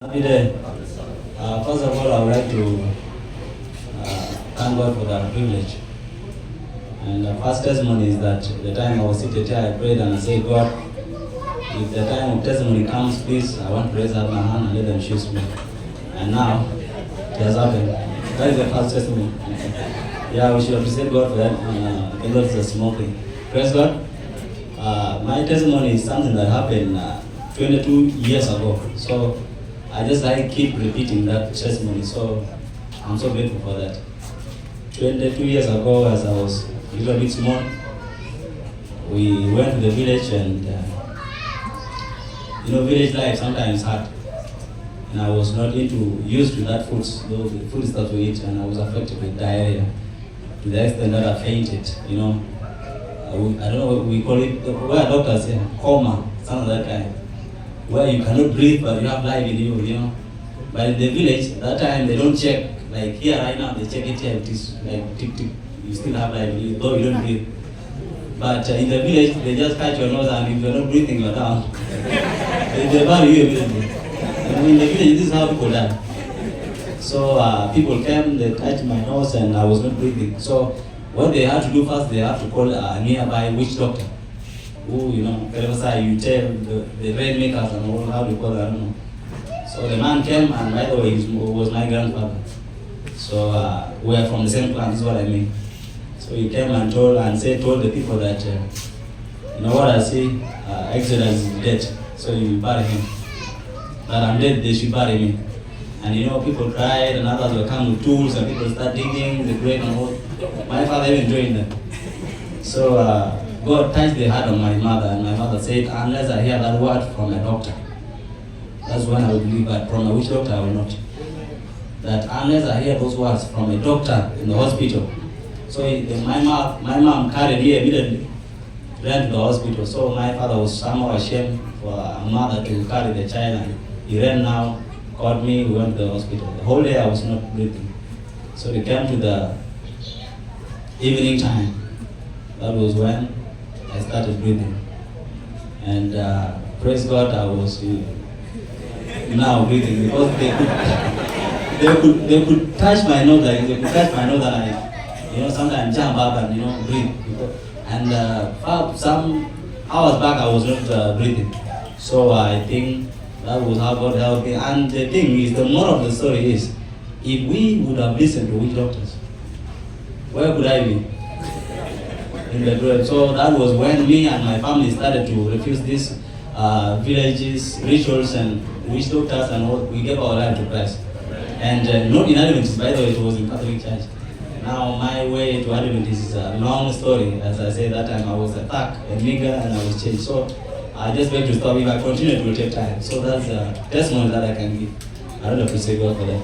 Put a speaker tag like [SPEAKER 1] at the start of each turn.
[SPEAKER 1] Happy day. First of all, I would like to thank God for that privilege. And the first testimony is that the time I was seated here, I prayed and I said, God, if the time of testimony comes, please, I want to raise up my hand and let them choose me. And now, it has happened. That is the first testimony. Yeah, we should appreciate God for that. I think that's a small thing. Praise God. My testimony is something that happened 22 years ago. So I just keep repeating that testimony. So I'm so grateful for that. 22 years ago, as I was a little bit small, we went to the village and village life sometimes hard. And I was not used to that food stuff we eat, and I was affected with diarrhea to the extent that I fainted. I don't know what we call it, where doctors say, coma, something like that kind, where you cannot breathe but you have life in you, But in the village, that time they don't check, like here right now, they check it here, it is like tick tick, you still have life in you, though you don't breathe. But in the village, they just catch your nose, and if you're not breathing, you're down. They bury you immediately. And in the village, this is how people die. So people came, they touched my nose, and I was not breathing. So what they had to do first, they have to call a nearby witch doctor. Who, wherever side you tell the rainmakers and all, how do you call it, I don't know. So the man came, and by the way, he was my grandfather. So we are from the same clan, this is what I mean. So he came and told the people that, what I see, Exodus is dead, so you bury him. That I'm dead, they should bury me. And people cried, and others were coming with tools, and people start digging the grave and all. My father even joined them. So God touched the heart of my mother, and my mother said, unless I hear that word from a doctor, that's when I will believe, but from a witch doctor I will not. That unless I hear those words from a doctor in the hospital. So my mom carried me immediately, ran to the hospital. So my father was somehow ashamed for a mother to carry the child, and he ran now, called me, we went to the hospital. The whole day I was not breathing. So we came to the evening time. That was when I started breathing. And praise God, I was now breathing, because they could touch my nose, like they could touch my nose, and I, sometimes jump up and breathe. And some hours back I was not breathing. So I think that was how God helped me. And the thing is, the moral of the story is, if we would have listened to witch doctors, where could I be? In the grave. So that was when me and my family started to refuse these villages, rituals, and witch doctors, and all. We gave our life to Christ. And not in Adventist, by the way, it was in Catholic Church. Now my way to Adventist is a long story. As I said, that time I was attacked, a nigger, and I was changed. So I just beg to stop. If I continue, it will take time. So that's a testimony that I can give. I don't appreciate God for that.